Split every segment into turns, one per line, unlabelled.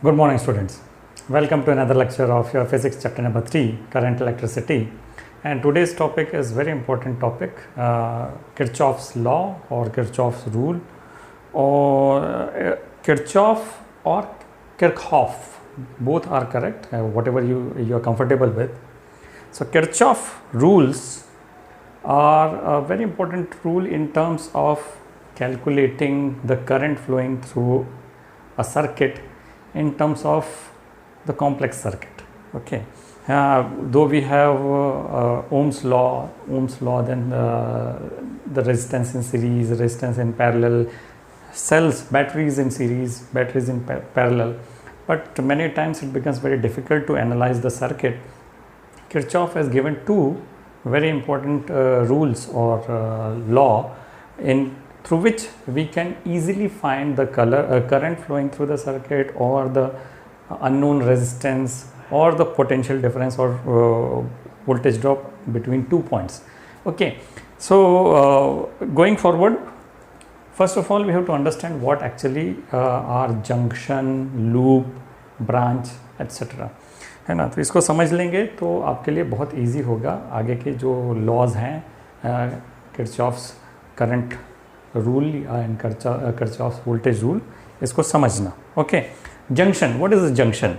Good morning, students. Welcome to another lecture of your physics chapter number 3, current electricity. And today's topic is very important topic, Kirchhoff's law or Kirchhoff's rule, or Kirchhoff or Kirchhoff. Both are correct, whatever you are comfortable with. So Kirchhoff rules are a very important rule in terms of calculating the current flowing through a circuit in terms of the complex circuit. Okay, though we have Ohm's law, then the resistance in series, resistance in parallel, cells, batteries in series, batteries in parallel, but many times it becomes very difficult to analyze the circuit. Kirchhoff has given two very important rules or law through which we can easily find the current flowing through the circuit, or the unknown resistance, or the potential difference or voltage drop between 2 points. Okay, so going forward, first of all we have to understand what actually are junction, loop, branch, etc. है ना. तो इसको समझ लेंगे तो आपके लिए बहुत इजी होगा आगे के जो लॉज हैं, Kirchhoff's current rule and Kirchhoff's voltage rule, इसको समझना. Okay, junction. What is a junction?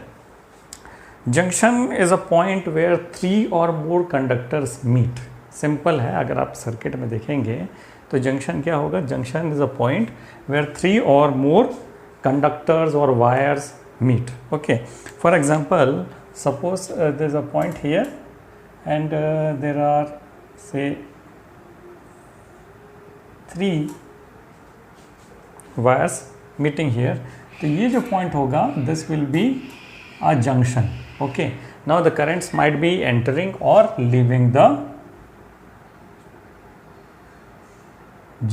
Junction is a point where 3 or more conductors meet. Simple है, अगर आप सर्किट में देखेंगे तो जंक्शन क्या होगा? Junction is a point where 3 or more conductors or wires meet. Okay, for example, suppose there is a point here and there are say 3 wires meeting here. तो ये जो point होगा, this will be a junction. Okay, now the currents might be entering or leaving the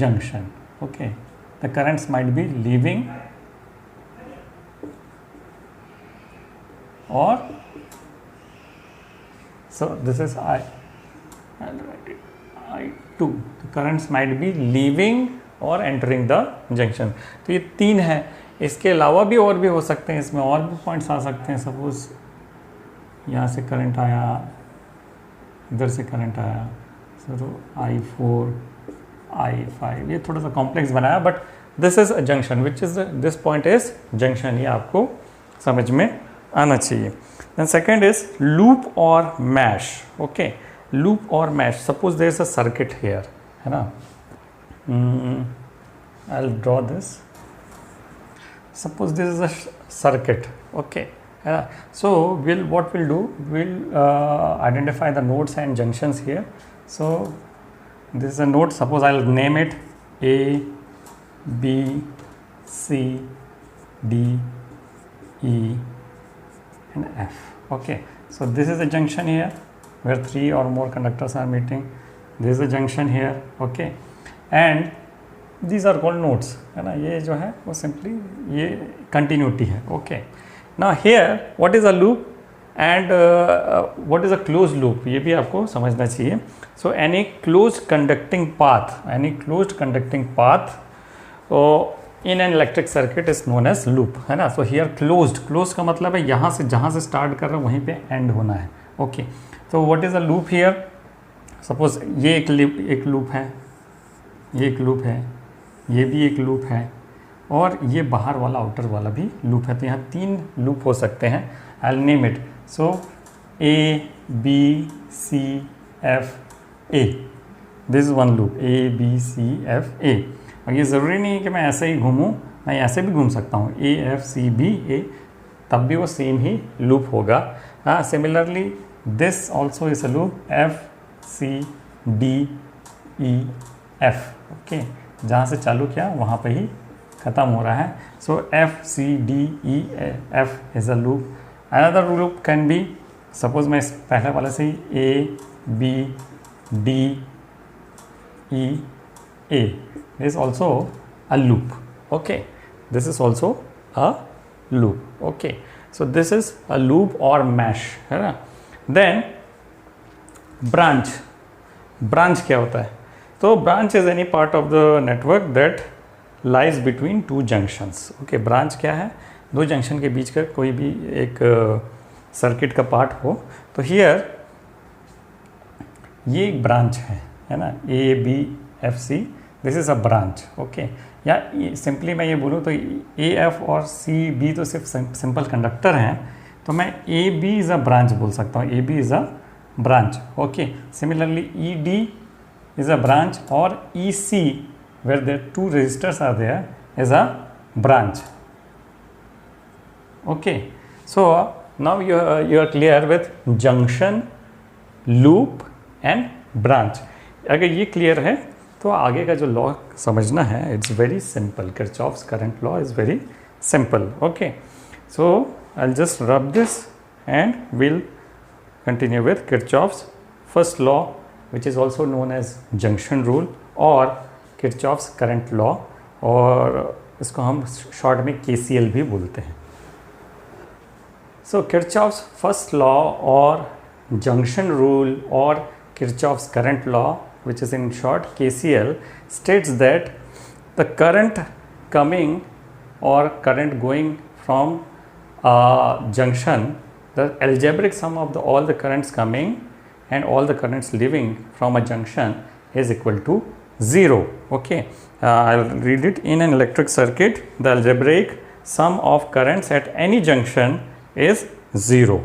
junction. Okay, the currents might be leaving or, so this is I'll write it I2. The currents might be leaving or entering the junction. तो ये 3 है. इसके अलावा भी और भी हो सकते हैं, इसमें और भी पॉइंट्स आ सकते हैं. सपोज यहाँ से करंट आया, इधर से करंट आया, सो I4, I5, ये थोड़ा सा कॉम्प्लेक्स बनाया, but this is a junction, which is this point is junction. ये आपको समझ में आना चाहिए. Then second is loop or mesh. Okay, loop or mesh. Suppose there is a circuit here, है ना. I'll draw this. Suppose this is a circuit. Okay, है ना. So what we'll do? We'll identify the nodes and junctions here. So this is a node. Suppose I'll name it A, B, C, D, E, and F. Okay, so this is a junction here where 3 or more conductors are meeting. This is a junction here. Okay, and these are called nodes, है ना. ये जो है वो simply ये continuity है. Okay, now here what is a loop and what is a closed loop? ये भी आपको समझना चाहिए. So any closed conducting path in an electric circuit is known as loop, है ना. So here closed का मतलब है यहाँ से, जहाँ से स्टार्ट कर रहे हैं वहीं पे एंड होना है. Okay, so what is a loop here? Suppose ये एक लूप है, ये एक लूप है, ये भी एक लूप है, और ये बाहर वाला आउटर वाला भी लूप है. तो यहाँ 3 लूप हो सकते हैं. I'll name it. So A, B, C, F, A. This is one loop. A, B, C, F, A. ये ज़रूरी नहीं है कि मैं ऐसे ही घूमूँ, मैं ऐसे भी घूम सकता हूँ. A, F, C, B, A, तब भी वो सेम ही लूप होगा. हाँ, similarly this also is a loop. F, C, D, E, F. Okay, जहाँ से चालू किया वहाँ पे ही ख़त्म हो रहा है. सो F, C, D, E, F is a loop. Another loop can be, suppose मैं इस पहले वाले से ही A, B, D, E, A. This is also a loop. Okay, this is also a loop. Okay, so this is a loop or mesh, है ना. Then branch क्या होता है? तो branch is any part of the network that lies between two junctions. Okay, branch क्या है? दो junction के बीच का कोई भी एक सर्किट का पार्ट हो, तो हियर ये एक ब्रांच है ना, A B F C, this is a branch, okay. या सिंपली मैं ये बोलूँ तो ए एफ और सी बी तो सिर्फ सिंपल कंडक्टर हैं, तो मैं A B is a branch बोल सकता हूँ, A B is a branch, okay. Similarly E D is a branch और E C where the two resistors are there is a branch, okay. So now you are clear with junction, loop and branch. अगर ये clear है तो आगे का जो law समझना है, it's very simple. Kirchhoff's current law is very simple, okay. So I will just rub this and will continue with Kirchhoff's first law, which is also known as junction rule or Kirchhoff's current law, और इसको हम short में KCL भी बोलते हैं. So Kirchhoff's first law or junction rule or Kirchhoff's current law, which is in short KCL, states that the current coming or current going from a junction, the algebraic sum of all the currents coming and all the currents leaving from a junction is equal to 0. Okay, I'll read it. In an electric circuit, the algebraic sum of currents at any junction is 0.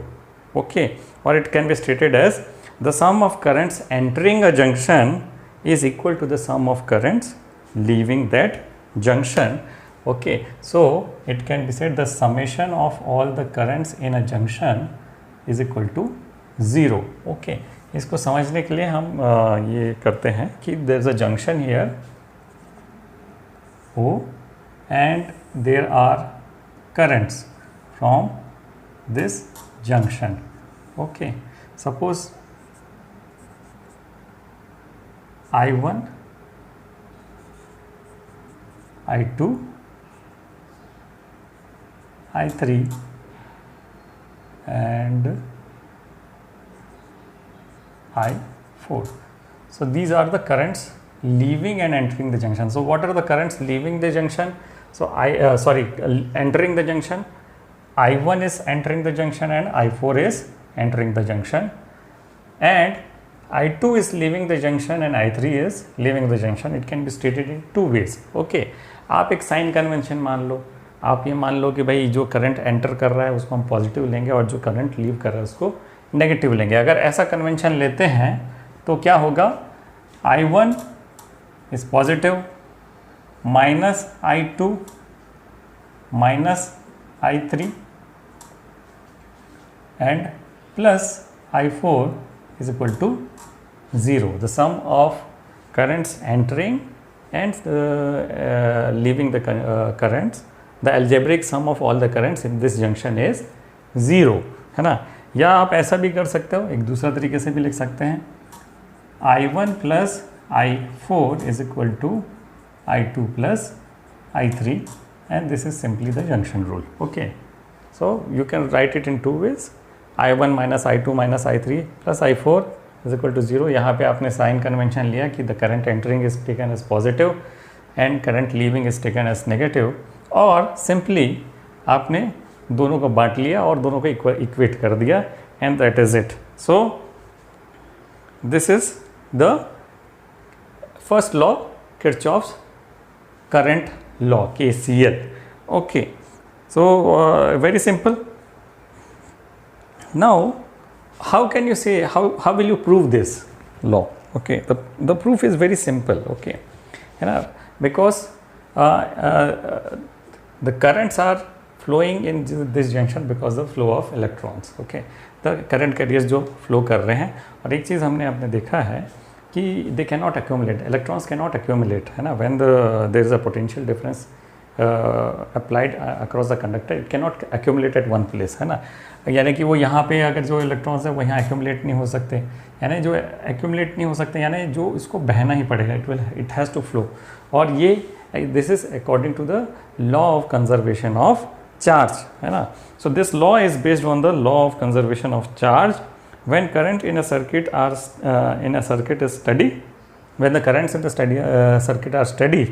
Okay, or it can be stated as the sum of currents entering a junction is equal to the sum of currents leaving that junction. Okay, so it can be said the summation of all the currents in a junction is equal to 0. Okay, इसको समझने के लिए हम ये करते हैं कि there is a junction here O and there are currents from this junction. Okay, suppose I1, I2, I3 and I4. So these are the currents leaving and entering the junction. So what are the currents leaving the junction? So entering the junction. I1 is entering the junction and I4 is entering the junction, and I2 is leaving the junction and I3 is leaving the junction. It can be stated in two ways. Okay, आप एक sign convention मान लो. आप ये मान लो कि भाई जो current enter कर रहा है उसको हम पॉजिटिव लेंगे और जो करंट लीव कर रहा है उसको नेगेटिव लेंगे. अगर ऐसा कन्वेंशन लेते हैं तो क्या होगा? I1 is positive, minus I2 minus I3 and plus I4 is equal to 0. The sum of currents entering and leaving the currents, the algebraic sum of all the currents in this junction is 0, है ना. या आप ऐसा भी कर सकते हो, एक दूसरा तरीके से भी लिख सकते हैं. I1 plus I4 is equal to I2 plus I3, and this is simply the junction rule. Okay, so you can write it in two ways. I1 minus I2 minus I3 plus I4 is equal to 0. यहाँ पे आपने sign convention लिया कि the current entering is taken as positive and current leaving is taken as negative, और simply आपने दोनों को बांट लिया और दोनों को इक्वेट कर दिया, and that is it. So this is the first law, Kirchhoff's current law, KCL. Okay, so very simple. Now, how can you say, how will you prove this law? Okay, the proof is very simple. Okay, you know, because the currents are flowing in this junction because of flow of electrons. Okay, the current carriers जो flow कर रहे हैं, और एक चीज़ हमने आपने देखा है कि they cannot accumulate, electrons cannot accumulate, है ना. When there is a potential difference applied across the conductor, it cannot accumulate at one place, है ना. यानी कि वो यहाँ पे अगर जो इलेक्ट्रॉन्स है वो यहाँ एक्यूमुलेट नहीं हो सकते, यानी जो एक्यूमुलेट नहीं हो सकते, यानी जो इसको बहना ही पड़ेगा, इट हैज़ टू फ्लो. और ये this is according to the law of conservation of charge, है ना. So this law is based on the law of conservation of charge. When current in a circuit is steady, when the currents in the circuit are steady,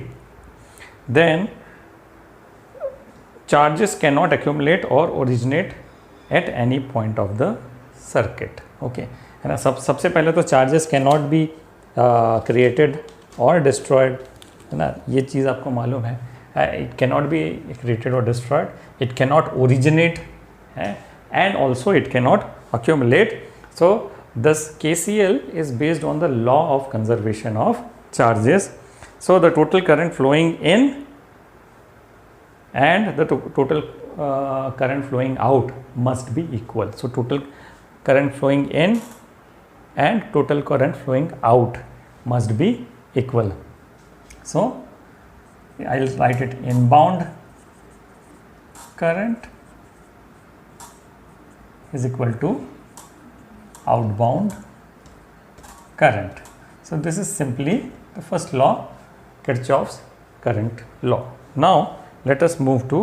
then charges can not accumulate और originate at any point of the circuit. Okay, है ना। सबसे पहले तो charges can not be created और destroyed, है ना, ये चीज़ आपको मालूम है। It can not be created और destroyed, it can not originate and also it cannot accumulate. So this KCL is based on the law of conservation of charges. So the total current flowing in and the total current flowing out must be equal. So total current flowing in and total current flowing out must be equal. So I'll write it: inbound current is equal to outbound current. So this is simply the first law, Kirchhoff's current law. Now let us move to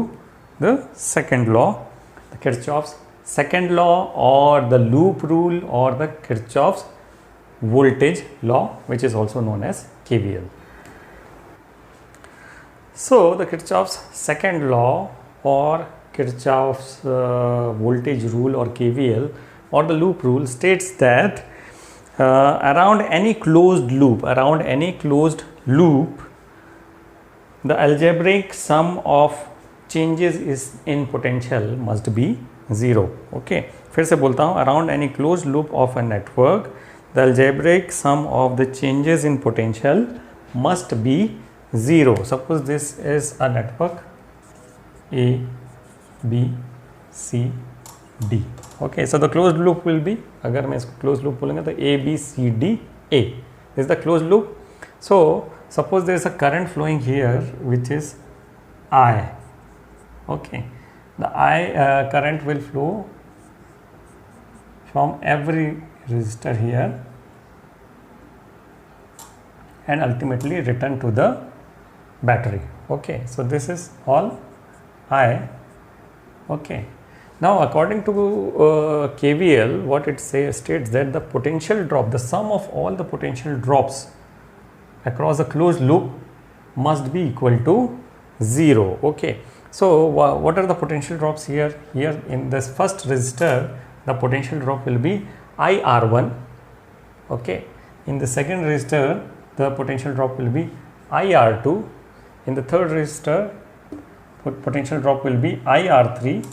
the second law, the Kirchhoff's second law, or the loop rule, or the Kirchhoff's voltage law, which is also known as KVL. So the Kirchhoff's second law, or Kirchhoff's voltage rule, or KVL, or the loop rule, states that around any closed loop, the algebraic sum of changes is in potential must be 0. Okay, फिर से बोलता हूँ: around any closed loop of a network, the algebraic sum of the changes in potential must be 0. Suppose this is a network A, B, C, D. Okay, so the closed loop will be, अगर मैं इसको closed loop बोलेंगे तो A, B, C, D, A. This is the closed loop. So suppose there is a current flowing here which is I. Okay, the I current will flow from every resistor here and ultimately return to the battery. Okay, so this is all I. Okay, now according to KVL, what it states that the potential drop, the sum of all the potential drops across the closed loop must be equal to 0. Okay, so what are the potential drops here? Here in this first resistor, the potential drop will be IR1. Okay, in the second resistor, the potential drop will be IR2. In the third resistor, potential drop will be IR3,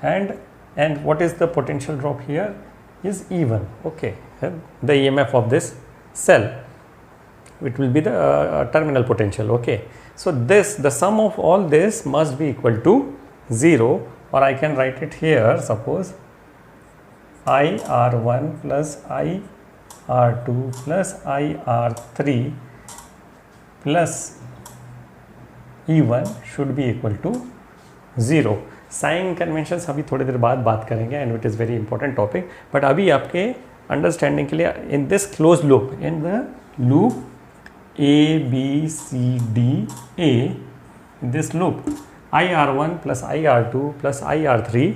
and what is the potential drop here is E1. Okay, the EMF of this cell, it will be the terminal potential. Okay, so the sum of all this must be equal to 0, or I can write it here. Suppose IR1 plus IR2 plus IR3 plus E1 should be equal to 0. Sign conventions अभी थोड़ी देर बाद बात करेंगे, and it is very important topic. But अभी आपके understanding के लिए, in this close loop, in the loop ABCDA, in this loop IR1 plus IR2 plus IR3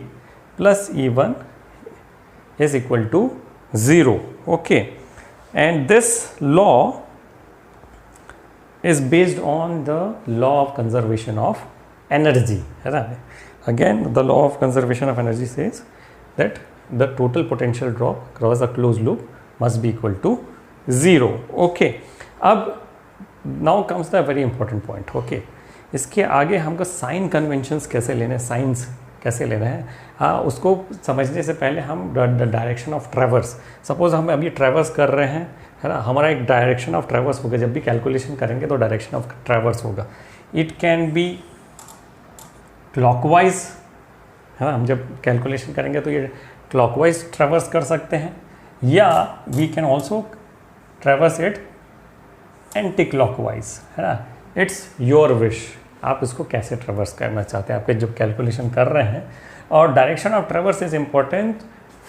plus E1 is equal to 0. Okay, and this law is based on the law of conservation of energy. Again, the law of conservation of energy says that the total potential drop across a closed loop must be equal to 0. Okay, अब now comes the very important point. Okay, इसके आगे हमको sign conventions कैसे लेने, science कैसे लेना है, हाँ, उसको समझने से पहले हम डायरेक्शन ऑफ ट्रैवर्स, सपोज हम अभी ट्रैवर्स कर रहे हैं, है ना, हमारा एक डायरेक्शन ऑफ ट्रैवर्स होगा. जब भी कैलकुलेशन करेंगे तो डायरेक्शन ऑफ ट्रैवर्स होगा. इट कैन बी क्लॉकवाइज, है ना, हम जब कैलकुलेशन करेंगे तो ये क्लॉकवाइज ट्रैवर्स कर सकते हैं, या we can also traverse it anti clockwise, है ना. इट्स योर विश, आप इसको कैसे ट्रैवर्स करना चाहते हैं, आपके जब कैलकुलेशन कर रहे हैं. और direction of traverse is important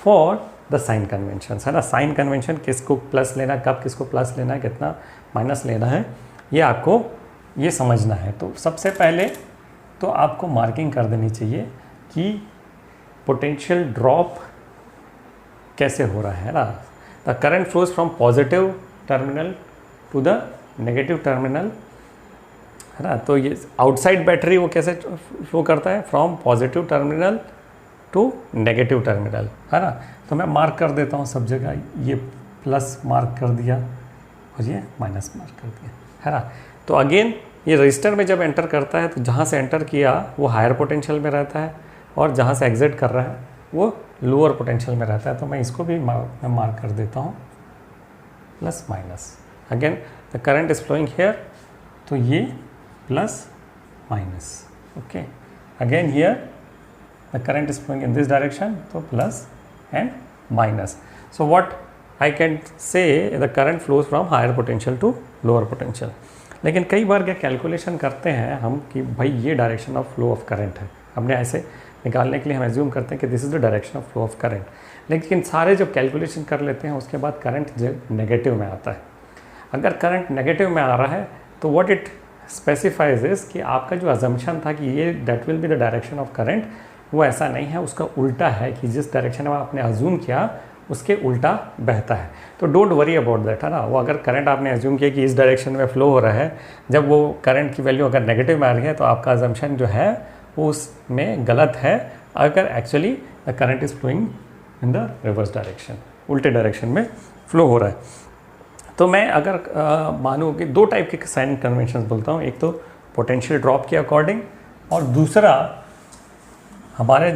for the sign convention, है ना. साइन कन्वेंशन, किसको प्लस लेना, कब किसको प्लस लेना है, कितना माइनस लेना है, ये आपको ये समझना है. तो सबसे पहले तो आपको मार्किंग कर देनी चाहिए कि पोटेंशियल ड्रॉप कैसे हो रहा है ना. The current flows from positive terminal to the negative terminal है ना। तो ये आउटसाइड बैटरी वो कैसे फ्लो करता है, from positive terminal to negative terminal, है ना। तो मैं मार्क कर देता हूँ सब जगह, ये प्लस मार्क कर दिया और ये माइनस मार्क कर दिया, है ना। तो अगेन ये रजिस्टर में जब एंटर करता है तो जहाँ से एंटर किया वो हायर पोटेंशियल में रहता है और जहाँ से एग्जिट कर रहा है वो लोअर पोटेंशियल में रहता है। तो मैं इसको भी मैं मार्क कर देता हूँ plus minus. Again the current is flowing here, तो ये plus minus, okay. Again here the current is flowing in this direction, तो plus and minus. So what I can say the current flows from higher potential to lower potential. लेकिन कई बार क्या calculation करते हैं हम कि भाई ये direction of flow of current है, हमने ऐसे निकालने के लिए हम एज्यूम करते हैं कि this is the direction of flow of current. लेकिन सारे जब कैलकुलेशन कर लेते हैं उसके बाद करंट नेगेटिव में आता है। अगर करंट नेगेटिव में आ रहा है तो व्हाट इट स्पेसिफाइज इज कि आपका जो अजम्पशन था कि ये that will be the direction of current, वो ऐसा नहीं है, उसका उल्टा है कि जिस डायरेक्शन में आपने अज्यूम किया उसके उल्टा बहता है। तो डोंट वरी अबाउट दैट, है ना। वो अगर करंट आपने एज्यूम किया कि इस डायरेक्शन में फ्लो हो रहा है, जब वो करंट की वैल्यू अगर नेगेटिव में आ रही है तो आपका अजम्पशन जो है वो उसमें गलत है। अगर actually the current is flowing in the reverse direction, उल्टे डायरेक्शन में फ्लो हो रहा है। तो मैं अगर मानूँ कि दो टाइप के साइन कन्वेंशन बोलता हूँ, एक तो पोटेंशियल ड्रॉप के अकॉर्डिंग और दूसरा हमारे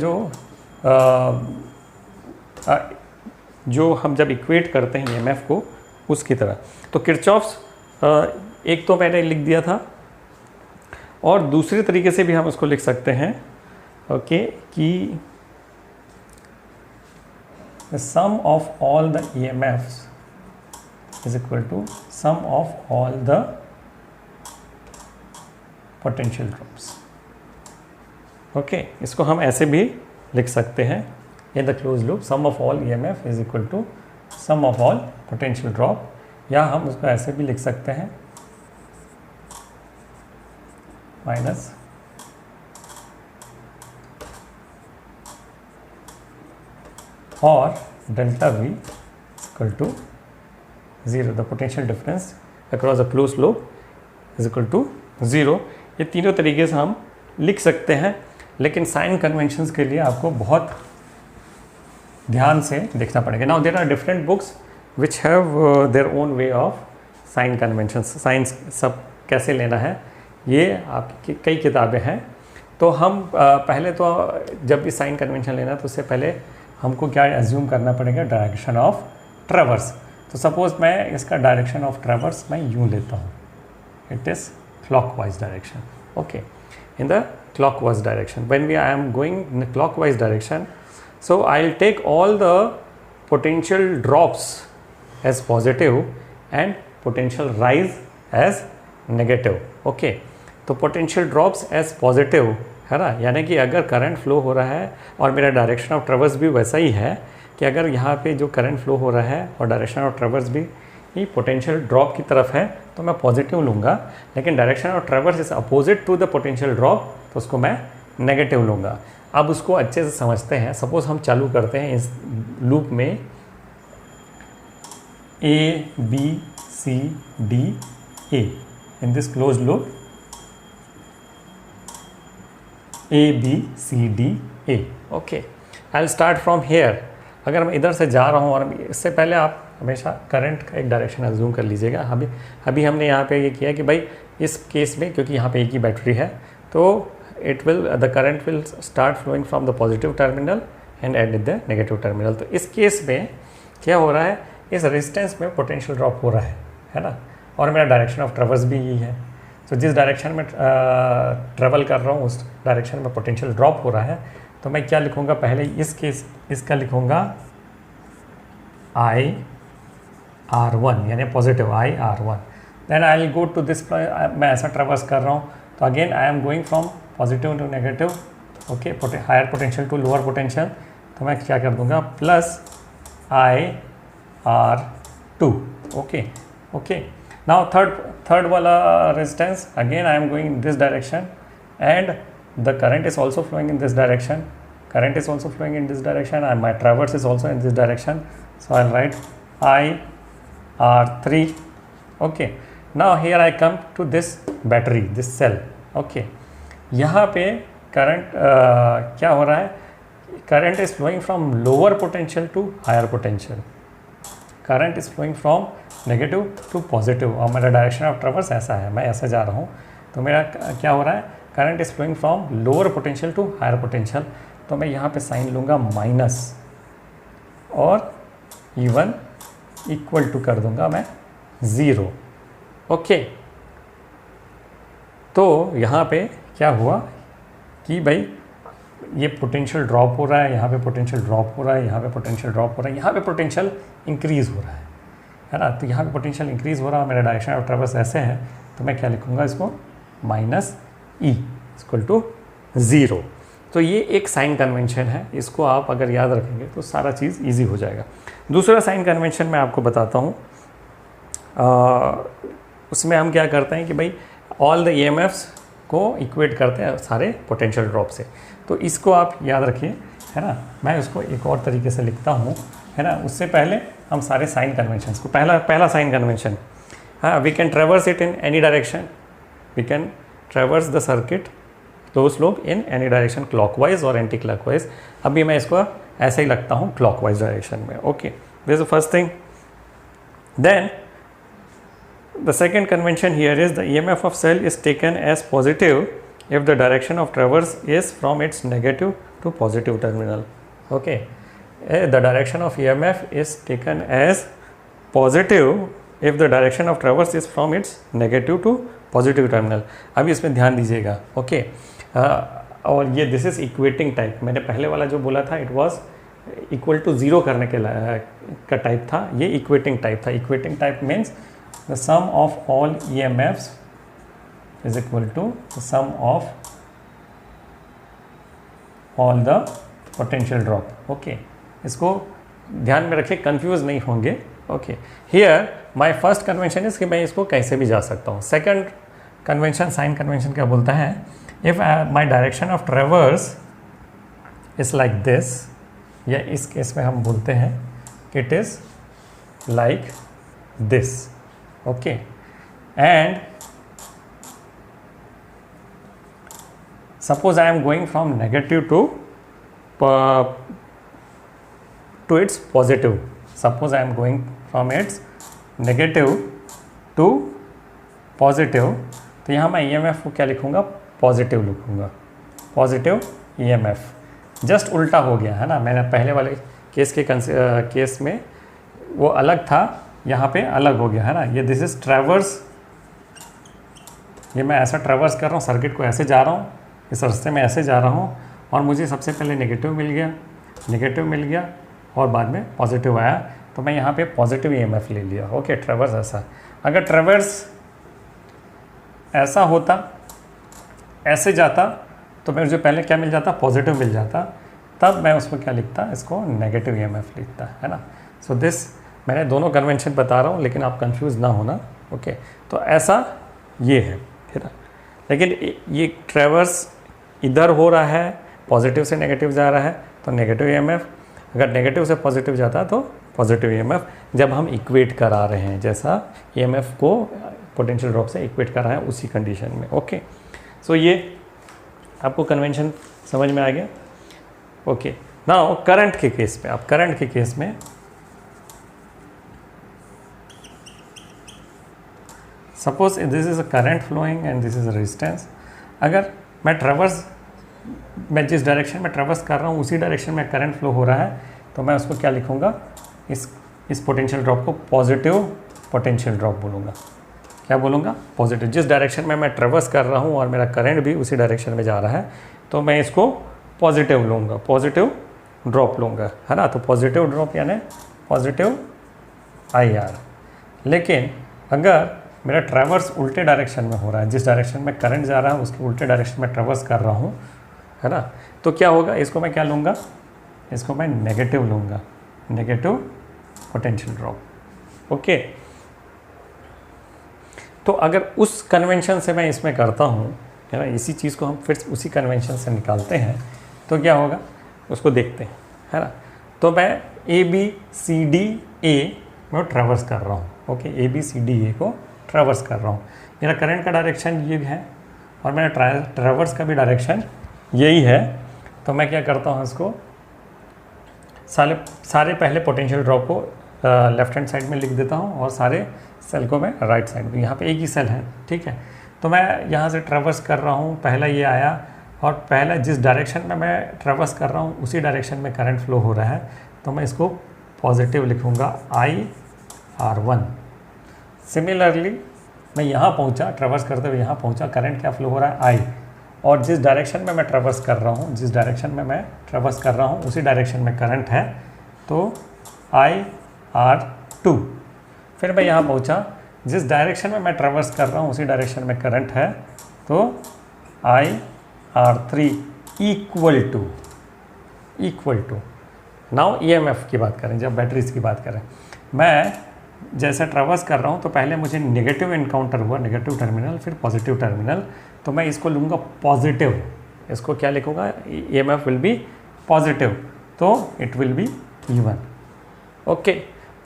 जो हम जब इक्वेट करते हैं ईएमएफ को उसकी तरह। तो किरचॉफ्स एक तो मैंने लिख दिया था और दूसरे तरीके से भी हम उसको लिख सकते हैं, ओके, कि sum of all the EMFs is equal to sum of all the potential drops. Okay, इसको हम ऐसे भी लिख सकते हैं in the closed loop sum of all EMF is equal to sum of all potential drop, या हम उसको ऐसे भी लिख सकते हैं माइनस और delta V equal to 0, the potential difference across the close loop is equal to 0। ये तीनों तरीके से हम लिख सकते हैं, लेकिन साइन कन्वेंशंस के लिए आपको बहुत ध्यान से देखना पड़ेगा। Now there are different books which have their own way of sign conventions. Signs सब कैसे लेना है ये आपकी कई किताबें हैं। तो हम पहले तो जब भी साइन कन्वेंशन लेना तो उससे पहले हमको क्या एज्यूम करना पड़ेगा, डायरेक्शन ऑफ ट्रैवर्स। तो सपोज मैं इसका डायरेक्शन ऑफ ट्रैवर्स मैं यूँ लेता हूँ, it is clockwise direction, okay, in the clockwise direction. When I am going in the clockwise direction, so I'll take all the potential drops as positive and potential rise as negative. Okay, तो potential drops as positive है ना, यानी कि अगर current flow हो रहा है और मेरा डायरेक्शन ऑफ ट्रैवर्स भी वैसा ही है कि अगर यहाँ पे जो करंट फ्लो हो रहा है और डायरेक्शन ऑफ ट्रैवर्स भी ये पोटेंशियल ड्रॉप की तरफ है तो मैं पॉजिटिव लूँगा, लेकिन direction of traverse is opposite to the potential drop तो उसको मैं नेगेटिव लूँगा। अब उसको अच्छे से समझते हैं। सपोज हम चालू करते हैं इस लूप में A B C D A, in this close loop A B C D A, okay. I will start from here. अगर मैं इधर से जा रहा हूँ और इससे पहले आप हमेशा करंट का एक डायरेक्शन अज्यूम कर लीजिएगा। अभी हमने यहाँ पे ये किया कि भाई इस केस में क्योंकि यहाँ पे एक ही बैटरी है तो the current will start flowing from the positive terminal and and in the negative terminal. तो इस केस में क्या हो रहा है, इस रेजिस्टेंस में पोटेंशियल ड्रॉप हो रहा है ना, और मेरा डायरेक्शन ऑफ ट्रैवर्स भी यही है। तो जिस डायरेक्शन में ट्रेवल कर रहा हूँ उस डायरेक्शन में पोटेंशियल ड्रॉप हो रहा है। तो मैं क्या लिखूँगा, पहले इस केस इसका लिखूँगा IR1 यानी positive IR1। Then I will go to this, मैं ऐसा ट्रैवर्स कर रहा हूँ तो again I am going from positive to negative, okay, higher potential to lower potential. तो मैं क्या कर दूँगा plus IR2, okay okay. Now third वाला resistance, again I am going in this direction and the current is also flowing in this direction, and my traverse is also in this direction, so I'll write IR3, okay. Now here I come to this battery, this cell. Okay, यहाँ पे current क्या हो रहा है, current is flowing from lower potential to higher potential, current is flowing from negative to positive, और मेरा direction of traverse ऐसा है, मैं ऐसे जा रहा हूँ, तो मेरा क्या हो रहा है, current is flowing from lower potential to higher potential, तो मैं यहाँ पे साइन लूँगा माइनस और E1 इक्वल टू कर दूंगा मैं 0। ओके, तो यहाँ पे क्या हुआ कि भाई ये पोटेंशियल ड्रॉप हो रहा है, यहाँ पे पोटेंशियल ड्रॉप हो रहा है, यहाँ पे पोटेंशियल ड्रॉप हो रहा है, यहाँ पे पोटेंशियल इंक्रीज़ हो रहा है ना, तो यहाँ पे पोटेंशियल इंक्रीज़ हो रहा है, मेरा डायरेक्शन ऑफ ट्रैवर्स ऐसे है, तो मैं क्या लिखूँगा इसको, माइनस E इक्वल टू 0। तो ये एक साइन कन्वेंशन है, इसको आप अगर याद रखेंगे तो सारा चीज़ ईजी हो जाएगा। दूसरा साइन कन्वेंशन मैं आपको बताता हूँ, उसमें हम क्या करते हैं कि भाई ऑल द EMFs को इक्वेट करते हैं सारे पोटेंशियल ड्रॉप से, तो इसको आप याद रखिए, है ना। मैं उसको एक और तरीके से लिखता हूँ, है ना। उससे पहले हम सारे साइन कन्वेंशन को, पहला साइन कन्वेंशन, हाँ, we can traverse it in any direction, we can traverse the circuit to slope in any direction, clockwise और एंटी क्लॉकवाइज। अभी मैं इसको ऐसे ही लगता हूँ क्लॉकवाइज डायरेक्शन में। Okay, this is the first thing. Then the second convention here is the EMF of cell is taken as positive if the direction of traverse is from its negative to positive terminal. Okay, the direction of EMF is taken as positive if the direction of traverse is from its negative to positive terminal. अभी इसमें ध्यान दीजिएगा। Okay, और ये this is equating type, मैंने पहले वाला जो बोला था इट वाज इक्वल टू 0 करने के का टाइप था, ये इक्वेटिंग टाइप था। Equating type means the sum of all EMFs is equal to the sum of all the potential drop. Okay, इसको ध्यान में रखिए, कंफ्यूज नहीं होंगे। Okay, here my first convention is कि मैं इसको कैसे भी जा सकता हूँ। सेकंड कन्वेंशन, साइन कन्वेंशन क्या बोलता है, if my direction of ट्रेवर्स is like this, या इस केस में हम बोलते हैं it is like this. Okay, and suppose I am going from negative to its positive. Suppose I am going from its negative to positive, तो यहाँ मैं EMF को क्या लिखूँगा, पॉजिटिव लिखूँगा, पॉजिटिव EMF। जस्ट उल्टा हो गया है ना, मैंने पहले वाले केस में वो अलग था, यहाँ पे अलग हो गया है ना। ये दिस इज ट्रैवर्स, ये मैं ऐसा ट्रैवर्स कर रहा हूँ, सर्किट को ऐसे जा रहा हूँ, इस रास्ते में ऐसे जा रहा हूँ, और मुझे सबसे पहले नेगेटिव मिल गया और बाद में पॉजिटिव आया, तो मैं यहाँ पे पॉजिटिव EMF ले लिया। ओके, ट्रैवर्स ऐसा। अगर ट्रैवर्स ऐसा होता, ऐसे जाता, तो मुझे पहले क्या मिल जाता, पॉजिटिव मिल जाता, तब मैं उसको क्या लिखता, इसको नेगेटिव EMF लिखता, है ना। सो दिस, मैंने दोनों कन्वेंशन बता रहा हूँ लेकिन आप कंफ्यूज ना होना। ओके, तो ऐसा ये है ना, लेकिन ये ट्रैवर्स इधर हो रहा है, पॉजिटिव से नेगेटिव जा रहा है, तो नेगेटिव EMF, अगर नेगेटिव से पॉजिटिव जाता तो पॉजिटिव EMF, जब हम इक्वेट करा रहे हैं, जैसा EMF को पोटेंशियल ड्रॉप से इक्वेट करा है उसी कंडीशन में। ओके, सो ये आपको कन्वेंशन समझ में आ गया। ओके, नाउ करंट के केस पे, आप करंट के केस में suppose this is a current flowing and this is a resistance. अगर मैं जिस डायरेक्शन में ट्रैवर्स कर रहा हूँ उसी डायरेक्शन में करंट फ्लो हो रहा है, तो मैं उसको क्या लिखूँगा, इस पोटेंशियल ड्रॉप को पॉजिटिव पोटेंशियल ड्रॉप बोलूँगा। क्या बोलूँगा, पॉजिटिव। जिस डायरेक्शन में मैं ट्रैवर्स कर रहा हूँ और मेरा करंट भी उसी डायरेक्शन में जा रहा है, तो मैं इसको पॉजिटिव लूँगा, पॉजिटिव ड्रॉप लूँगा, है ना। तो पॉजिटिव ड्रॉप यानी पॉजिटिव IR। लेकिन अगर मेरा ट्रैवर्स उल्टे डायरेक्शन में हो रहा है, जिस डायरेक्शन में करंट जा रहा है उसके उल्टे डायरेक्शन में ट्रैवर्स कर रहा हूँ, है ना, तो क्या होगा, इसको मैं क्या लूँगा, इसको मैं नेगेटिव लूँगा, नेगेटिव पोटेंशियल ड्रॉप। ओके, तो अगर उस कन्वेंशन से मैं इसमें करता हूँ, है ना, इसी चीज़ को हम फिर उसी कन्वेंशन से निकालते हैं, तो क्या होगा उसको देखते हैं, है ना। तो मैं ABCDA में ट्रैवर्स कर रहा हूँ। ओके, ABCDA को ट्रैवर्स कर रहा हूँ। मेरा करंट का डायरेक्शन ये है और मेरा ट्रैवर्स का भी डायरेक्शन यही है। तो मैं क्या करता हूँ, इसको सारे पहले पोटेंशियल ड्रॉप को लेफ्ट हैंड साइड में लिख देता हूँ और सारे सेल को मैं राइट साइड में, यहाँ पे एक ही सेल है, ठीक है। तो मैं यहाँ से ट्रैवर्स कर रहा हूँ, पहला ये आया और पहला जिस डायरेक्शन में मैं ट्रैवर्स कर रहा हूँ उसी डायरेक्शन में करंट फ्लो हो रहा है, तो मैं इसको पॉजिटिव लिखूँगा IR1। सिमिलरली मैं यहाँ पहुँचा, ट्रैवर्स करते हुए यहाँ पहुँचा, करंट क्या फ्लो हो रहा है I, और जिस डायरेक्शन में मैं ट्रैवर्स कर रहा हूँ, उसी डायरेक्शन में करंट है, तो IR2। फिर मैं यहाँ पहुँचा, जिस डायरेक्शन में मैं ट्रैवर्स कर रहा हूँ उसी डायरेक्शन में करंट है, तो IR3 equal to now EMF की बात करें, जब बैटरीज की बात करें, मैं जैसे ट्रैवर्स कर रहा हूँ तो पहले मुझे नेगेटिव इनकाउंटर हुआ, नेगेटिव टर्मिनल, फिर पॉजिटिव टर्मिनल, तो मैं इसको लूँगा पॉजिटिव। इसको क्या लिखूँगा, EMF विल बी पॉजिटिव, तो it will be even. Okay,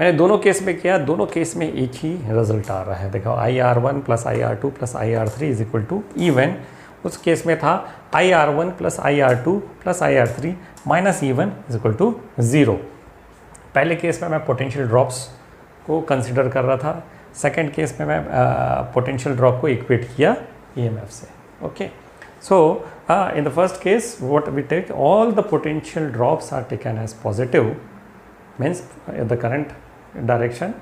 मैंने दोनों केस में किया, दोनों केस में एक ही रिजल्ट आ रहा है। देखो IR1 plus IR2 plus IR3 is equal to even. उस केस में था IR1 plus IR2 plus IR3 minus even is equal to 0। पहले केस में मैं पोटेंशियल ड्रॉप्स को कंसिडर कर रहा था, सेकेंड केस में मैं पोटेंशियल ड्रॉप को इक्वेट किया EMF से। Okay, so in the first case what we take, all the potential drops are taken as positive, means the current direction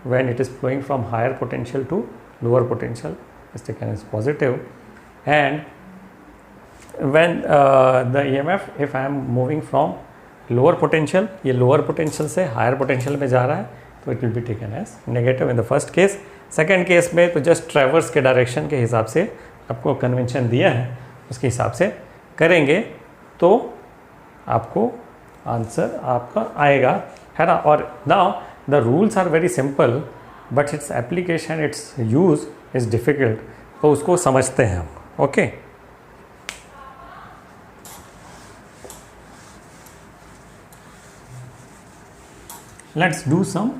when it is flowing from higher potential to lower potential is taken as positive, and when the EMF, if I am moving from lower potential, ये lower potential से higher potential में जा रहा है, तो it will be taken as negative in the first case। second case में तो just traverse के direction के हिसाब से आपको कन्वेंशन दिया है, उसके हिसाब से करेंगे तो आपको आंसर आपका आएगा, है ना। और now the rules are very simple but its application, its use is difficult, तो उसको समझते हैं हम। Okay, let's do some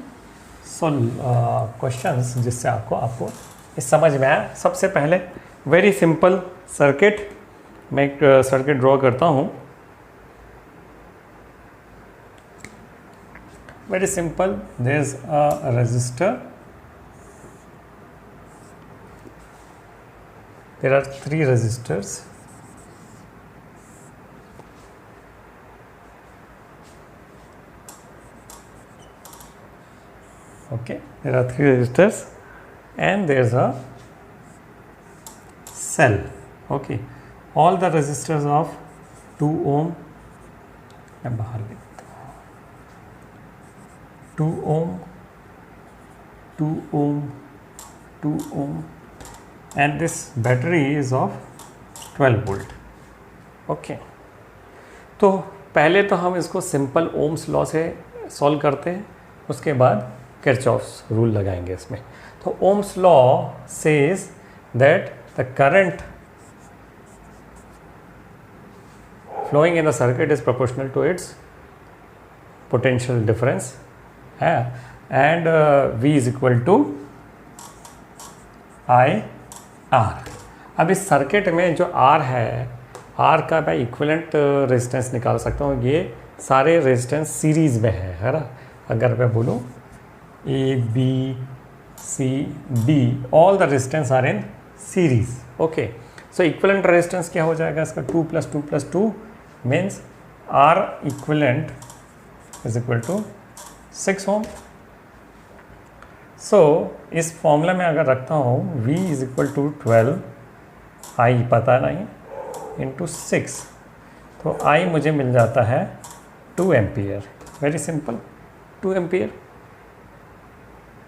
questions जिससे आपको इस समझ में आया। सबसे पहले वेरी सिंपल सर्किट, मैं एक सर्किट ड्रॉ करता हूँ। Very simple, there is a resistor, there are 3 resistors, okay, there are 3 resistors and there is a cell, okay, all the resistors of 2 ohm, मैं बाहर लिखता हूँ, 2 ohm, 2 ohm, 2 ohm, and this battery is of 12 volt। Okay, तो पहले तो हम इसको simple Ohm's law से सॉल्व करते हैं, उसके बाद किरचॉफ्स रूल लगाएंगे इसमें। तो Ohm's law says that the current flowing in the circuit is proportional to its potential difference, and V is equal to IR। अब इस सर्किट में जो R है, R का मैं इक्विवेलेंट रेजिस्टेंस निकाल सकता हूँ। ये सारे रेजिस्टेंस सीरीज़ में है ना। अगर मैं बोलूँ A B C D, all the resistance are in series. Okay, so equivalent resistance क्या हो जाएगा इसका, 2 + 2 + 2 means R equivalent is equal to 6 ohm. So इस फॉर्मूला में अगर रखता हूँ V is equal to 12, I पता नहीं, इंटू 6, तो I मुझे मिल जाता है 2 एम्पियर। वेरी सिंपल, 2 एम्पियर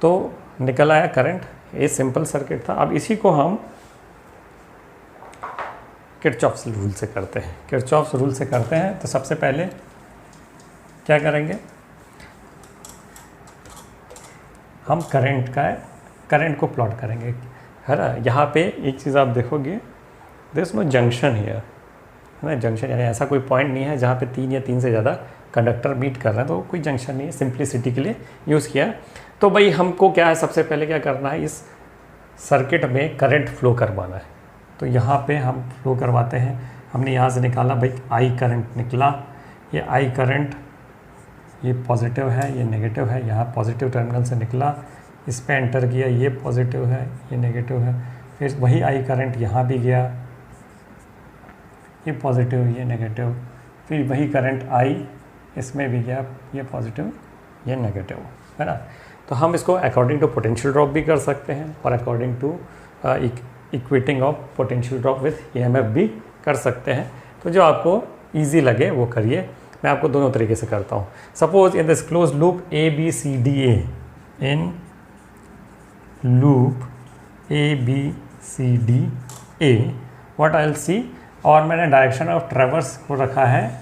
तो निकल आया करंट। ये सिंपल सर्किट था। अब इसी को हम किरचॉफ्स रूल से करते हैं। किरचॉफ्स रूल से करते हैं तो सबसे पहले क्या करेंगे, हम करंट को प्लॉट करेंगे, है ना। यहाँ पे एक चीज़ आप देखोगे, there is no junction here, है ना। जंक्शन यानी ऐसा कोई पॉइंट नहीं है जहाँ पे 3 या 3 से ज़्यादा कंडक्टर मीट कर रहे हैं, तो कोई जंक्शन नहीं है, सिंप्लिसिटी के लिए यूज़ किया। तो भाई हमको क्या है, सबसे पहले क्या करना है, इस सर्किट में करंट फ्लो करवाना है। तो यहाँ पे हम फ्लो करवाते हैं। हमने यहाँ से निकाला भाई आई करंट निकला, ये आई करंट ये पॉजिटिव है, ये नेगेटिव है, यहाँ पॉजिटिव टर्मिनल से निकला, इस पे एंटर किया, ये पॉजिटिव है, ये नेगेटिव है, फिर वही आई करंट यहाँ भी गया, ये पॉजिटिव, ये नेगेटिव, फिर वही करंट आई इसमें भी गया, ये पॉजिटिव, ये नेगेटिव, है ना। तो हम इसको अकॉर्डिंग टू पोटेंशियल ड्रॉप भी कर सकते हैं और according to equating of potential drop with EMF भी कर सकते हैं। तो जो आपको ईजी लगे वो करिए। मैं आपको दोनों तरीके से करता हूँ। Suppose in this close loop A B C D A, in loop A B C D A what I will see, और मैंने डायरेक्शन ऑफ ट्रेवर्स को रखा है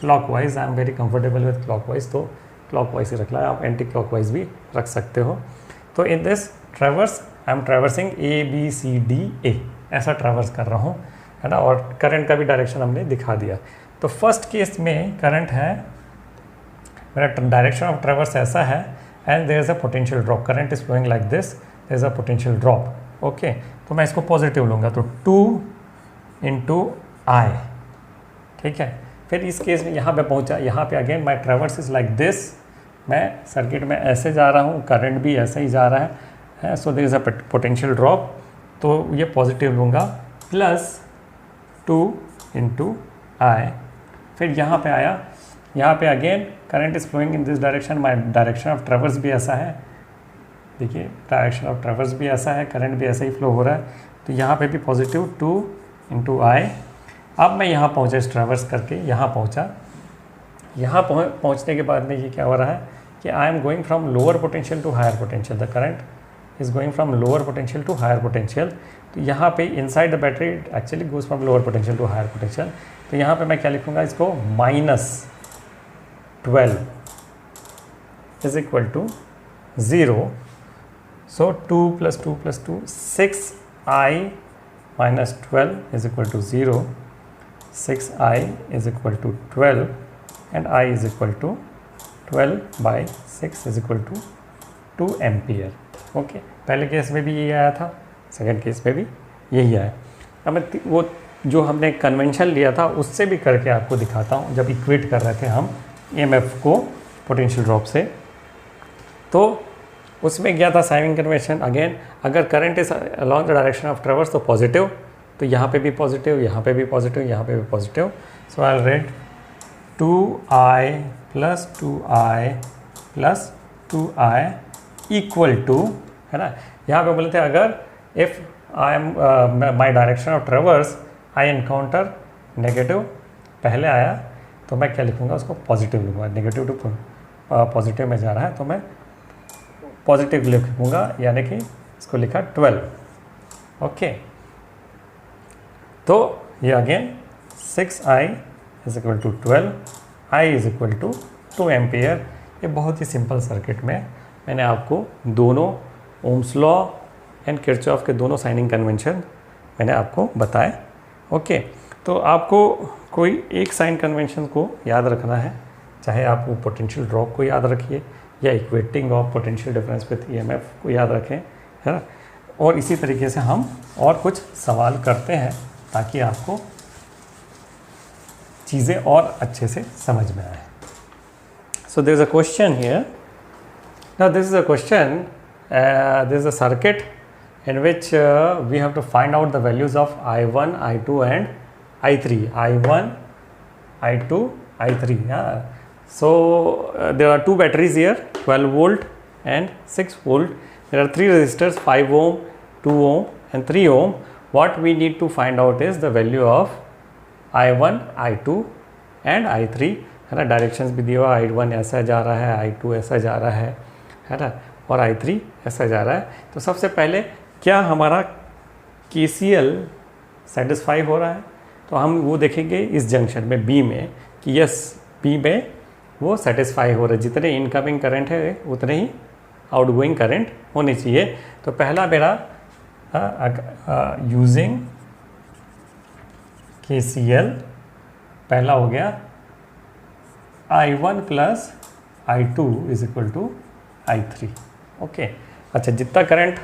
clockwise. I am very comfortable with clockwise, तो clockwise ही रखना है, आप एंटी क्लॉकवाइज भी रख सकते हो। तो in this traverse I am traversing A B C D A, ऐसा ट्रेवर्स कर रहा हूँ, है ना। और करंट का भी डायरेक्शन हमने दिखा दिया। तो फर्स्ट केस में करंट है, मेरा डायरेक्शन ऑफ ट्रेवर्स ऐसा है and there is a potential drop, current is flowing like this, there is a potential drop. Okay, तो मैं इसको पॉजिटिव लूँगा, तो 2 इंटू आई, ठीक है। फिर इस केस में यहाँ पे पहुँचा, यहाँ पे again my ट्रेवर्स is like this, मैं सर्किट में ऐसे जा रहा हूँ, करंट भी ऐसे ही जा रहा है, so there is a potential drop, तो ये पॉजिटिव लूँगा, प्लस 2 इंटू आई। फिर यहाँ पे आया, यहाँ पे again current is flowing in this direction, my direction of traverse भी ऐसा है, देखिए डायरेक्शन ऑफ ट्रेवर्स भी ऐसा है, करंट भी ऐसा ही फ्लो हो रहा है, तो यहाँ पे भी पॉजिटिव 2 इंटू आई। अब मैं यहाँ पहुँचा, इस ट्रेवर्स करके यहाँ पहुँचा, यहाँ पहुँचने के बाद में ये क्या हो रहा है कि I am going from lower potential to higher potential, the current is going from lower potential to higher potential. तो यहाँ पे inside the battery actually goes from lower potential to higher potential. तो यहाँ पे मैं क्या लिखूँगा इसको, -12 is equal to 0। So 2 + 2 + 2 6i - 12 is equal to 0, 6i is equal to 12 and i is equal to 12/6 is equal to 2 ampere. Okay, पहले case में भी यही आया था, सेकंड केस में भी यही आया। अब मैं वो जो हमने कन्वेंशन लिया था उससे भी करके आपको दिखाता हूँ, जब इक्वेट कर रहे थे हम ईएमएफ को पोटेंशियल ड्रॉप से, तो उसमें गया था साइनिंग कन्वेंशन। अगेन अगर current is along the direction of ट्रेवर्स तो पॉजिटिव, तो यहाँ पे भी पॉजिटिव, यहाँ पे भी पॉजिटिव, यहाँ पे भी positive. So I read 2i + 2i + 2i equal to, है ना। यहाँ पे बोले थे अगर if I am my direction of traverse I encounter negative, पहले आया तो मैं क्या लिखूँगा, उसको पॉजिटिव लिखूँगा, नेगेटिव टू पॉजिटिव में जा रहा है तो मैं पॉजिटिव लिखूँगा, यानी कि इसको लिखा 12। ओके, तो ये again 6i is equal to 12, i is equal to 2 ampere. ये बहुत ही सिंपल सर्किट में मैंने आपको दोनों ओम्स लॉ एंड किरचॉफ के दोनों साइनिंग कन्वेंशन मैंने आपको बताए। ओके, तो आपको कोई एक साइन कन्वेंशन को याद रखना है, चाहे आप वो पोटेंशियल ड्रॉप को याद रखिए या equating of potential difference with EMF को याद रखें, है ना। और इसी तरीके से हम और कुछ सवाल करते हैं ताकि आपको चीज़ें और अच्छे से समझ में आए। So there is a question here, now this is a question, this is a circuit in which we have to find out the values of I1, I2 and I3. I1, I2, I3. So there are two batteries here, 12 volt and 6 volt. There are 3 resistors, 5 ohm, 2 ohm and 3 ohm. What we need to find out is the value of I1, I2 and I3. है ना, directions भी दिया हुआ, I1 ऐसा जा रहा है, I2 ऐसा जा रहा है ना, और I3 ऐसा जा रहा है। तो सबसे पहले क्या हमारा KCL सेटिस्फाई हो रहा है, तो हम वो देखेंगे इस जंक्शन में B में कि यस B में वो सेटिस्फाई हो रहा है, जितने इनकमिंग करंट है उतने ही आउटगोइंग करंट होने चाहिए। तो पहला मेरा यूजिंग KCL पहला हो गया I1 + I2 is equal to I3। Okay, अच्छा जितना करंट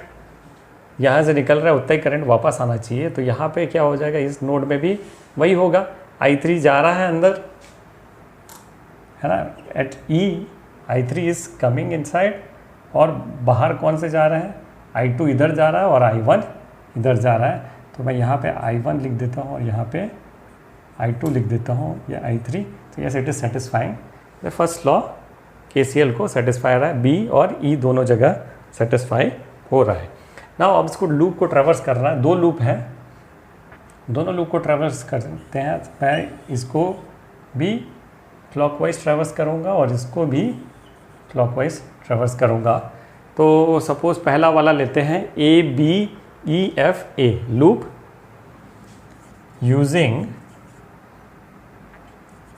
यहाँ से निकल रहा है उतना ही करंट वापस आना चाहिए। तो यहाँ पे क्या हो जाएगा, इस नोड में भी वही होगा, I3 जा रहा है अंदर, है ना, at E I3 is coming inside, और बाहर कौन से जा रहे हैं, I2 इधर जा रहा है और I1 इधर जा रहा है। तो मैं यहाँ पे I1 लिख देता हूँ और यहाँ पे I2 लिख देता हूँ, या I3। तो yes, it is satisfying the first law, KCL को सेटिस्फाई रहा है, B और E दोनों जगह सेटिस्फाई हो रहा है। नाउ अब इसको लूप को ट्रैवर्स करना है, 2 लूप हैं, दोनों लूप को ट्रैवर्स करते हैं। मैं इसको भी क्लॉकवाइज ट्रैवर्स करूँगा और इसको भी क्लॉकवाइज ट्रैवर्स करूँगा। तो सपोज पहला वाला लेते हैं, ABEFA loop using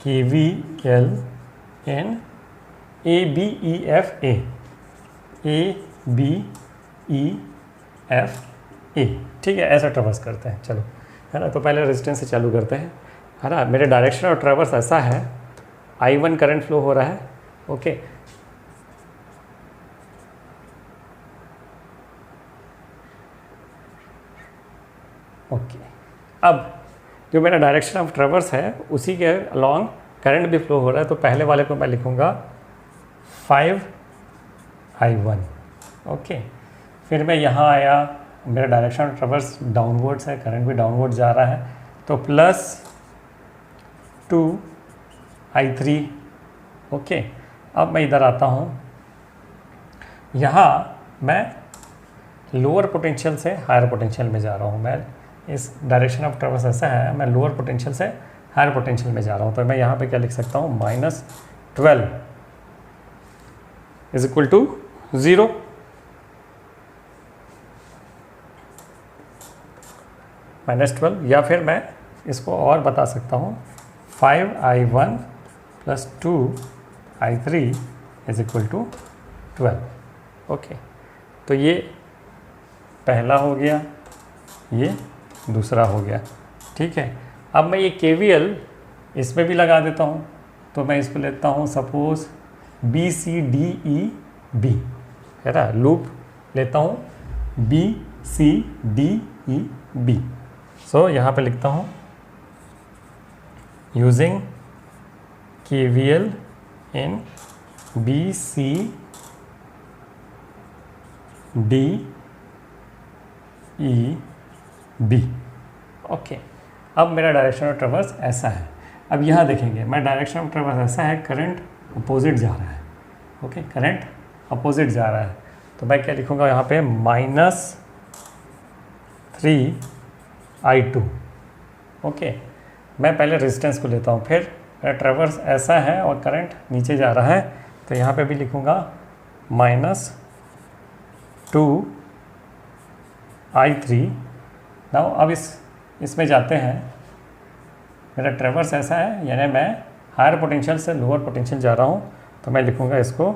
KVL in ABEFA, ABEFA, ठीक है, ऐसा ट्रैवर्स करते हैं। चलो, है ना, तो पहले रेजिस्टेंस से चालू करते हैं, है ना। मेरे डायरेक्शन ऑफ ट्रैवर्स ऐसा है, I1 करंट फ्लो हो रहा है, ओके, ओके। अब जो मेरा डायरेक्शन ऑफ ट्रैवर्स है उसी के अलॉन्ग करंट भी फ्लो हो रहा है। तो पहले वाले को मैं लिखूँगा 5I1, ओके। फिर मैं यहाँ आया, मेरा डायरेक्शन ऑफ ट्रैवर्स डाउनवर्ड्स है, करंट भी डाउनवर्ड जा रहा है, तो +2I3, ओके। अब मैं इधर आता हूँ, यहाँ मैं लोअर पोटेंशियल से हायर पोटेंशियल में जा रहा हूँ। मैं इस डायरेक्शन ऑफ ट्रैवर्स ऐसा है, मैं लोअर पोटेंशियल से हायर पोटेंशियल में जा रहा हूँ। तो मैं यहाँ पे क्या लिख सकता हूँ, -12 इज इक्वल टू 0। -12, या फिर मैं इसको और बता सकता हूँ, 5I1 + 2I3 is equal to 12, okay. तो ये पहला हो गया, ये दूसरा हो गया, ठीक है। अब मैं ये KVL इसमें भी लगा देता हूँ। तो मैं इसको लेता हूँ सपोज BCDEB, है ना, लूप लेता हूँ BCDEB। सो यहाँ पे लिखता हूँ यूजिंग KVL इन BCDEB, ओके। अब मेरा डायरेक्शन ऑफ ट्रैवर्स ऐसा है। अब यहाँ देखेंगे, मैं डायरेक्शन ऑफ ट्रैवर्स ऐसा है, करंट अपोजिट जा रहा है, ओके, करंट अपोजिट जा रहा है। तो मैं क्या लिखूँगा यहाँ पे, -3I2, ओके। मैं पहले रेजिस्टेंस को लेता हूँ, फिर मेरा ट्रैवर्स ऐसा है और करंट नीचे जा रहा है, तो यहाँ पे भी लिखूँगा -2I3। नाउ अब इसमें जाते हैं, मेरा ट्रैवर्स ऐसा है, यानी मैं हायर पोटेंशियल से लोअर पोटेंशियल जा रहा हूँ। तो मैं लिखूँगा इसको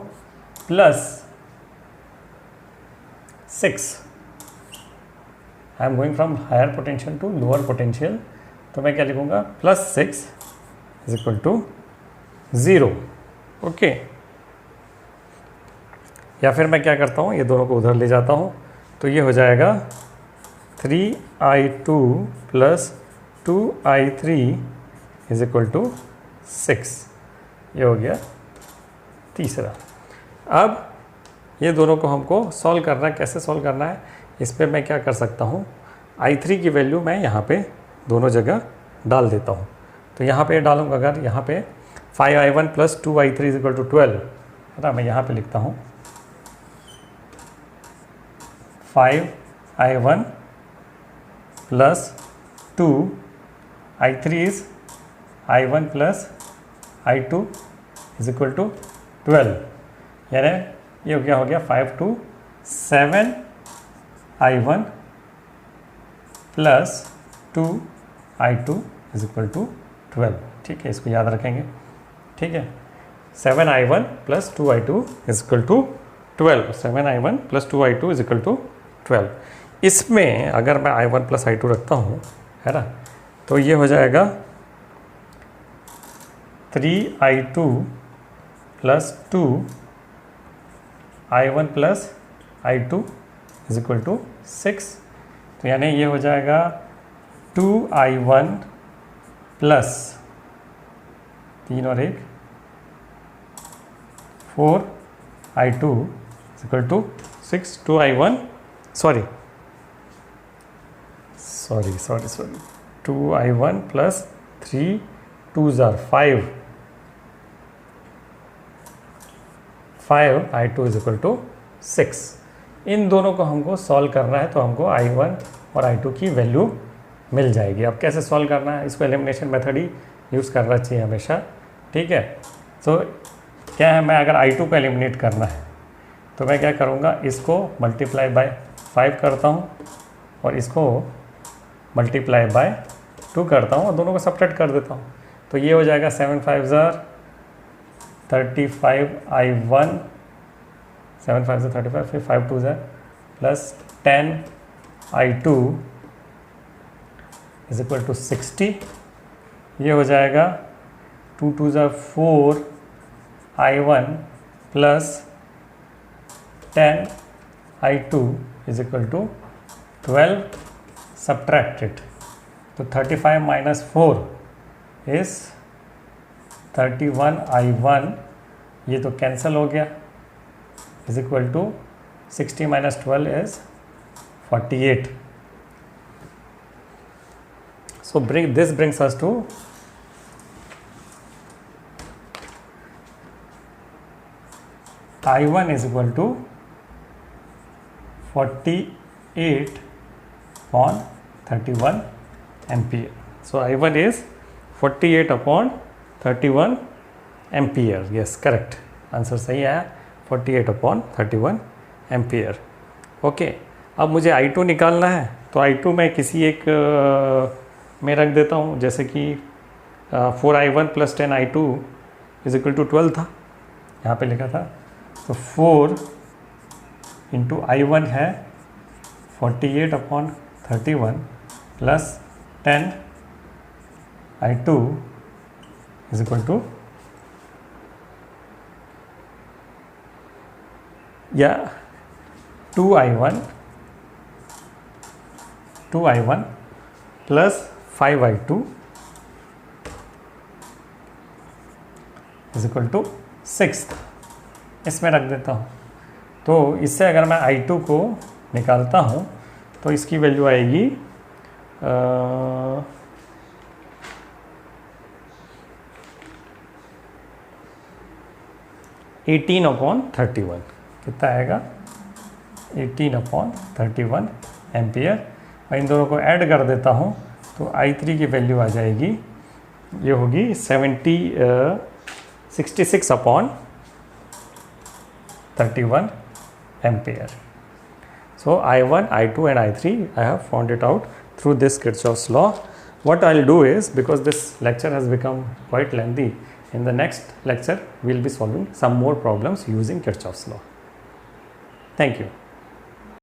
+6, I am going from higher potential to lower potential. तो मैं क्या लिखूँगा, +6 इज इक्वल टू 0, ओके। या फिर मैं क्या करता हूँ, ये दोनों को उधर ले जाता हूँ, तो ये हो जाएगा 3I2 + 2I3 is equal to 6, ये हो गया तीसरा। अब ये दोनों को हमको सॉल्व करना है। कैसे सॉल्व करना है, इस पर मैं क्या कर सकता हूँ, I3 की वैल्यू मैं यहाँ पे दोनों जगह डाल देता हूँ। तो यहाँ पे डालूँगा, अगर यहाँ पे 5I1 + 2I3 is equal to 12, है ना, मैं यहाँ पे लिखता हूँ 5I1 + 2I3 is I1 + I2 is equal to 12, यानी ये क्या हो गया, 5 to 7I1 + 2I2 is equal to 12, ठीक है, इसको याद रखेंगे, ठीक है। 7I1 + 2I2 is equal to 12, 7I1 + 2I2 is equal to 12। इसमें अगर मैं I1 + I2 रखता हूँ, है ना, तो ये हो जाएगा 3I2 + 2I1 + I2 is equal to 6। तो यानी ये हो जाएगा 2i1 प्लस 3 और 1 4i2 is equal to 6। 2i1 sorry 2i1 plus 3 2s are 5i2 is equal to 6। इन दोनों को हमको सॉल्व करना है, तो हमको i1 और i2 की वैल्यू मिल जाएगी। अब कैसे सॉल्व करना है, इसको एलिमिनेशन मेथड ही यूज़ करना चाहिए हमेशा, ठीक है। तो क्या है, मैं अगर i2 को एलिमिनेट करना है तो मैं क्या करूँगा, इसको मल्टीप्लाई बाय 5 करता हूँ और इसको मल्टीप्लाई बाय 2 करता हूँ और दोनों को सब्ट्रैक्ट कर देता हूँ। तो ये हो जाएगा 7 5 35i1, 7 5 35, फिर 5 2 plus 10i2 is equal to 60। ये हो जाएगा 2 2 4i1 plus 10i2 is equal to 12 subtracted. तो 35 माइनस 4 इज 31i1, ये तो कैंसिल हो गया, is equal to 60 minus 12 is 48। So this brings us to I1 is equal to 48 upon 31 ampere. So I1 is 48 upon 31 ampere. Yes, correct. Answer सही आया, 48 upon 31 ampere. Okay, अब मुझे I2 निकालना है, तो I2 मैं किसी एक में रख देता हूँ, जैसे कि 4i1 plus 10i2 is equal to 12 था, यहाँ पे लिखा था। तो 4 इंटू i1 है 48 upon 31 plus 10i2 is equal to, या 2i1 plus 5i2 is equal to 6, इसमें रख देता हूँ। तो इससे अगर मैं i2 को निकालता हूँ तो इसकी वैल्यू आएगी 18 अपॉन 31। कितना आएगा, 18 अपॉन 31 एम्पियर। मैं इन दोनों को ऐड कर देता हूँ तो I3 की वैल्यू आ जाएगी, ये होगी 66 upon 31 ampere. So I1, I2 and I3 I have found it out through this Kirchhoff's law. What I'll do is, because this lecture has become quite lengthy, in the next lecture we'll be solving some more problems using Kirchhoff's law. Thank you.